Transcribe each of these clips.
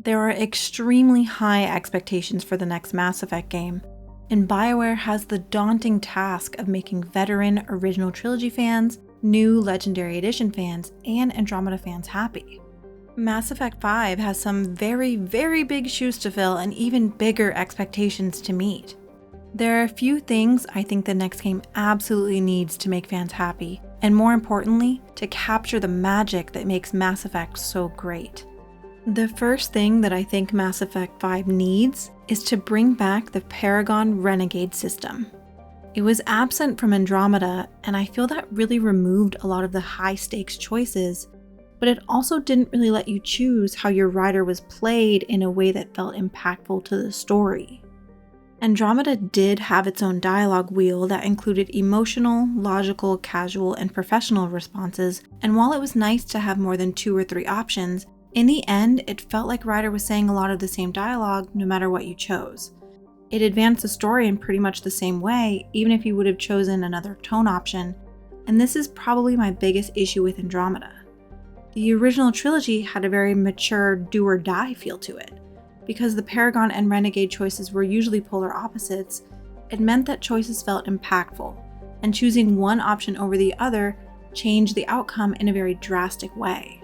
There are extremely high expectations for the next Mass Effect game, and BioWare has the daunting task of making veteran original trilogy fans, new Legendary Edition fans, and Andromeda fans happy. Mass Effect 5 has some very, very big shoes to fill and even bigger expectations to meet. There are a few things I think the next game absolutely needs to make fans happy, and more importantly, to capture the magic that makes Mass Effect so great. The first thing that I think Mass Effect 5 needs is to bring back the Paragon Renegade system. It was absent from Andromeda, and I feel that really removed a lot of the high-stakes choices, but it also didn't really let you choose how your rider was played in a way that felt impactful to the story. Andromeda did have its own dialogue wheel that included emotional, logical, casual, and professional responses, and while it was nice to have more than 2 or 3 options, in the end, it felt like Ryder was saying a lot of the same dialogue no matter what you chose. It advanced the story in pretty much the same way, even if you would have chosen another tone option, and this is probably my biggest issue with Andromeda. The original trilogy had a very mature do-or-die feel to it. Because the Paragon and Renegade choices were usually polar opposites, it meant that choices felt impactful, and choosing one option over the other changed the outcome in a very drastic way.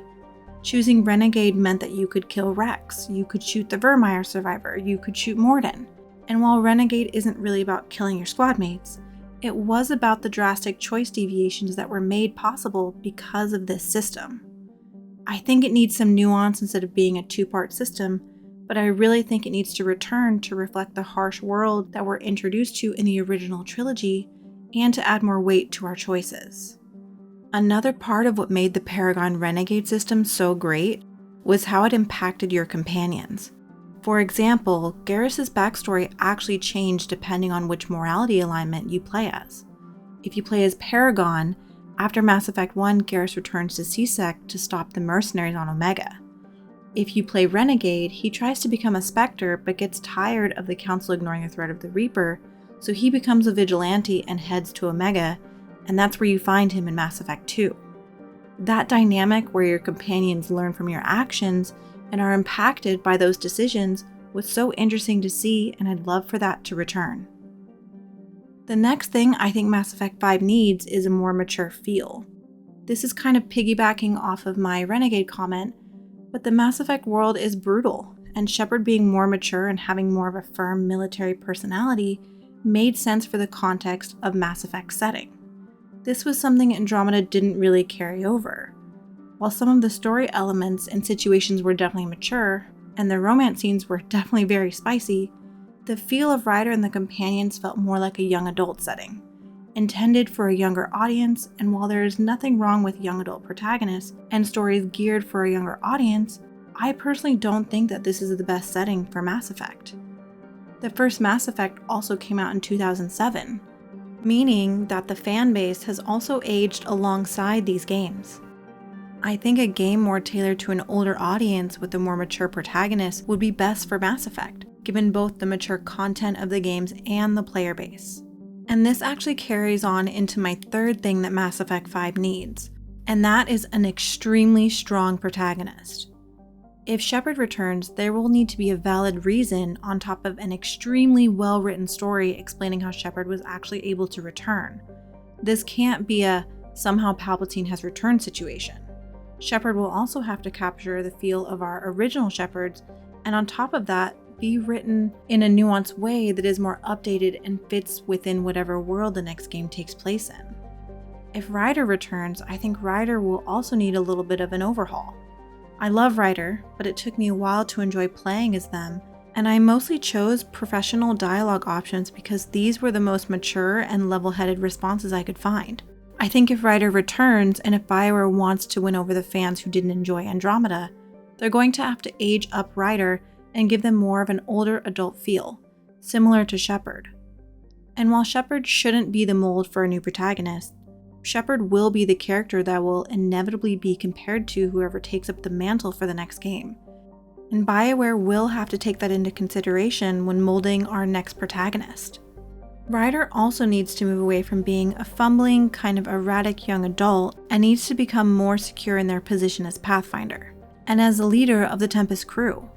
Choosing Renegade meant that you could kill Rex, you could shoot the Vermeer survivor, you could shoot Mordin. And while Renegade isn't really about killing your squad mates, it was about the drastic choice deviations that were made possible because of this system. I think it needs some nuance instead of being a 2-part system, but I really think it needs to return to reflect the harsh world that we're introduced to in the original trilogy and to add more weight to our choices. Another part of what made the Paragon Renegade system so great was how it impacted your companions. For example, Garrus's backstory actually changed depending on which morality alignment you play as. If you play as Paragon, after Mass Effect 1, Garrus returns to C-Sec to stop the mercenaries on Omega. If you play Renegade, he tries to become a Spectre but gets tired of the Council ignoring the threat of the Reaper, so he becomes a vigilante and heads to Omega, and that's where you find him in Mass Effect 2. That dynamic where your companions learn from your actions and are impacted by those decisions was so interesting to see, and I'd love for that to return. The next thing I think Mass Effect 5 needs is a more mature feel. This is kind of piggybacking off of my Renegade comment, but the Mass Effect world is brutal, and Shepard being more mature and having more of a firm military personality made sense for the context of Mass Effect's setting. This was something Andromeda didn't really carry over. While some of the story elements and situations were definitely mature, and the romance scenes were definitely very spicy, the feel of Ryder and the companions felt more like a young adult setting, intended for a younger audience, and while there is nothing wrong with young adult protagonists and stories geared for a younger audience, I personally don't think that this is the best setting for Mass Effect. The first Mass Effect also came out in 2007, meaning that the fan base has also aged alongside these games. I think a game more tailored to an older audience with a more mature protagonist would be best for Mass Effect, given both the mature content of the games and the player base. And this actually carries on into my third thing that Mass Effect 5 needs, and that is an extremely strong protagonist. If Shepard returns, there will need to be a valid reason on top of an extremely well-written story explaining how Shepard was actually able to return. This can't be a somehow Palpatine has returned situation. Shepard will also have to capture the feel of our original Shepards, and on top of that, be written in a nuanced way that is more updated and fits within whatever world the next game takes place in. If Ryder returns, I think Ryder will also need a little bit of an overhaul. I love Ryder, but it took me a while to enjoy playing as them, and I mostly chose professional dialogue options because these were the most mature and level-headed responses I could find. I think if Ryder returns, and if BioWare wants to win over the fans who didn't enjoy Andromeda, they're going to have to age up Ryder and give them more of an older adult feel, similar to Shepard. And while Shepard shouldn't be the mold for a new protagonist, Shepard will be the character that will inevitably be compared to whoever takes up the mantle for the next game. And BioWare will have to take that into consideration when molding our next protagonist. Ryder also needs to move away from being a fumbling, kind of erratic young adult and needs to become more secure in their position as Pathfinder, and as the leader of the Tempest crew.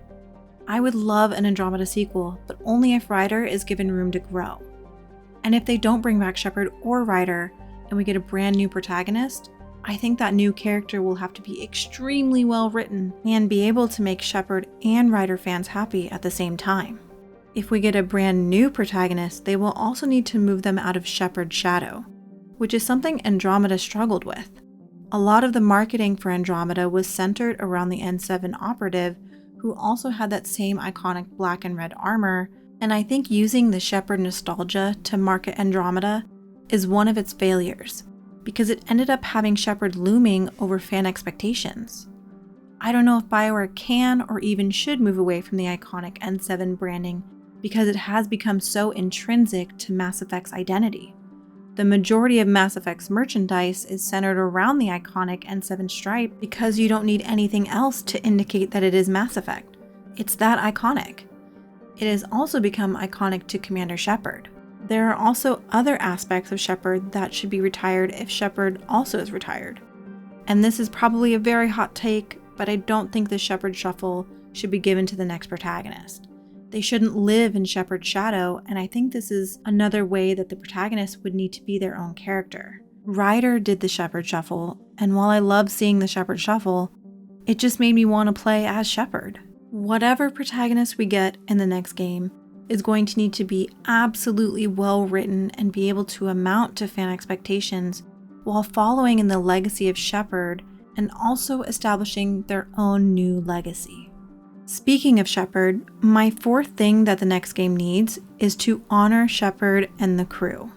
I would love an Andromeda sequel, but only if Ryder is given room to grow. And if they don't bring back Shepard or Ryder, and we get a brand new protagonist, I think that new character will have to be extremely well written and be able to make Shepard and Ryder fans happy at the same time. If we get a brand new protagonist, they will also need to move them out of Shepard's shadow, which is something Andromeda struggled with. A lot of the marketing for Andromeda was centered around the N7 operative, who also had that same iconic black and red armor, and I think using the Shepard nostalgia to market Andromeda is one of its failures, because it ended up having Shepard looming over fan expectations. I don't know if BioWare can or even should move away from the iconic N7 branding, because it has become so intrinsic to Mass Effect's identity. The majority of Mass Effect's merchandise is centered around the iconic N7 stripe because you don't need anything else to indicate that it is Mass Effect. It's that iconic. It has also become iconic to Commander Shepard. There are also other aspects of Shepard that should be retired if Shepard also is retired. And this is probably a very hot take, but I don't think the Shepard shuffle should be given to the next protagonist. They shouldn't live in Shepard's shadow, and I think this is another way that the protagonist would need to be their own character. Ryder did the Shepard shuffle, and while I love seeing the Shepard shuffle, it just made me want to play as Shepard. Whatever protagonist we get in the next game is going to need to be absolutely well written and be able to amount to fan expectations while following in the legacy of Shepard and also establishing their own new legacy. Speaking of Shepard, my fourth thing that the next game needs is to honor Shepard and the crew.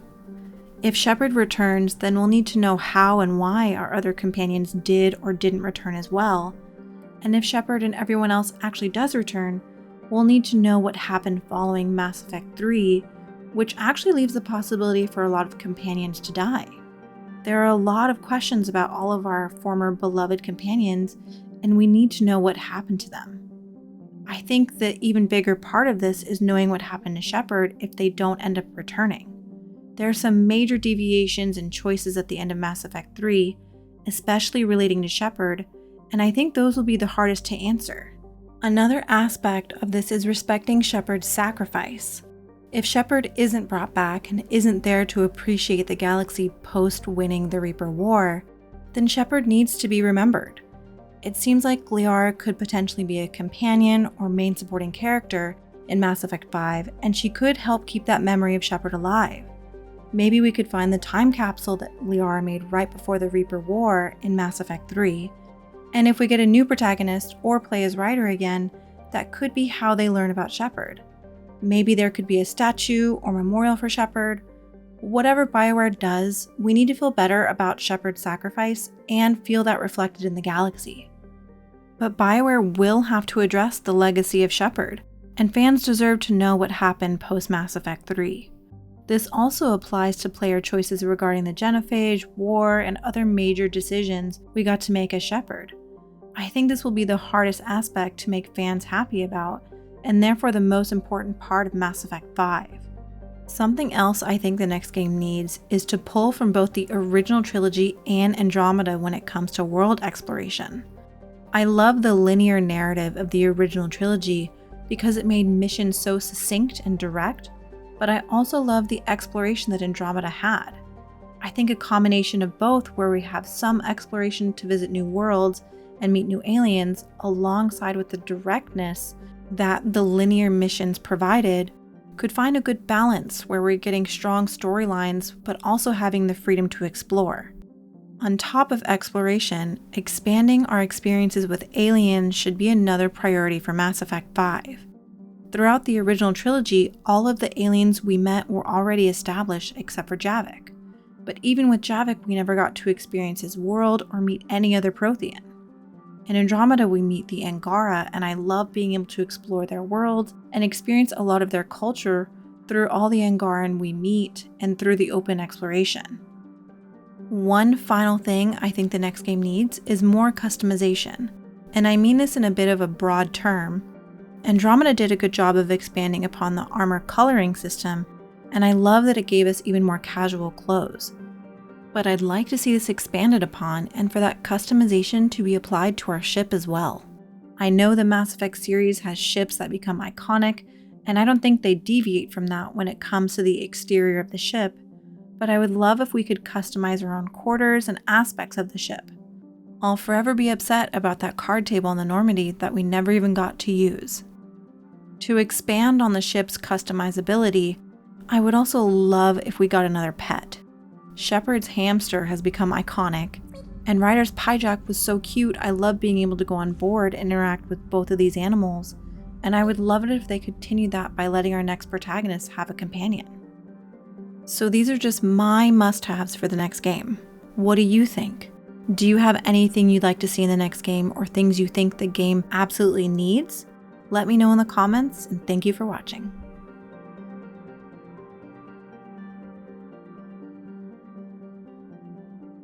If Shepard returns, then we'll need to know how and why our other companions did or didn't return as well. And if Shepard and everyone else actually does return, we'll need to know what happened following Mass Effect 3, which actually leaves the possibility for a lot of companions to die. There are a lot of questions about all of our former beloved companions, and we need to know what happened to them. I think the even bigger part of this is knowing what happened to Shepard if they don't end up returning. There are some major deviations and choices at the end of Mass Effect 3, especially relating to Shepard, and I think those will be the hardest to answer. Another aspect of this is respecting Shepard's sacrifice. If Shepard isn't brought back and isn't there to appreciate the galaxy post-winning the Reaper War, then Shepard needs to be remembered. It seems like Liara could potentially be a companion or main supporting character in Mass Effect 5, and she could help keep that memory of Shepard alive. Maybe we could find the time capsule that Liara made right before the Reaper War in Mass Effect 3, and if we get a new protagonist or play as Ryder again, that could be how they learn about Shepard. Maybe there could be a statue or memorial for Shepard. Whatever BioWare does, we need to feel better about Shepard's sacrifice and feel that reflected in the galaxy. But BioWare will have to address the legacy of Shepard, and fans deserve to know what happened post-Mass Effect 3. This also applies to player choices regarding the genophage, war, and other major decisions we got to make as Shepard. I think this will be the hardest aspect to make fans happy about, and therefore the most important part of Mass Effect 5. Something else I think the next game needs is to pull from both the original trilogy and Andromeda when it comes to world exploration. I love the linear narrative of the original trilogy because it made missions so succinct and direct, but I also love the exploration that Andromeda had. I think a combination of both, where we have some exploration to visit new worlds and meet new aliens, alongside with the directness that the linear missions provided, could find a good balance where we're getting strong storylines but also having the freedom to explore. On top of exploration, expanding our experiences with aliens should be another priority for Mass Effect 5. Throughout the original trilogy, all of the aliens we met were already established except for Javik. But even with Javik, we never got to experience his world or meet any other Prothean. In Andromeda, we meet the Angara, and I love being able to explore their worlds and experience a lot of their culture through all the Angaran we meet and through the open exploration. One final thing I think the next game needs is more customization, and I mean this in a bit of a broad term. Andromeda did a good job of expanding upon the armor coloring system, and I love that it gave us even more casual clothes. But I'd like to see this expanded upon and for that customization to be applied to our ship as well. I know the Mass Effect series has ships that become iconic, and I don't think they deviate from that when it comes to the exterior of the ship, but I would love if we could customize our own quarters and aspects of the ship. I'll forever be upset about that card table in the Normandy that we never even got to use. To expand on the ship's customizability, I would also love if we got another pet. Shepard's hamster has become iconic, and Ryder's Pyjak was so cute. I love being able to go on board and interact with both of these animals, and I would love it if they continued that by letting our next protagonist have a companion. So these are just my must-haves for the next game. What do you think? Do you have anything you'd like to see in the next game, or things you think the game absolutely needs? Let me know in the comments, and thank you for watching.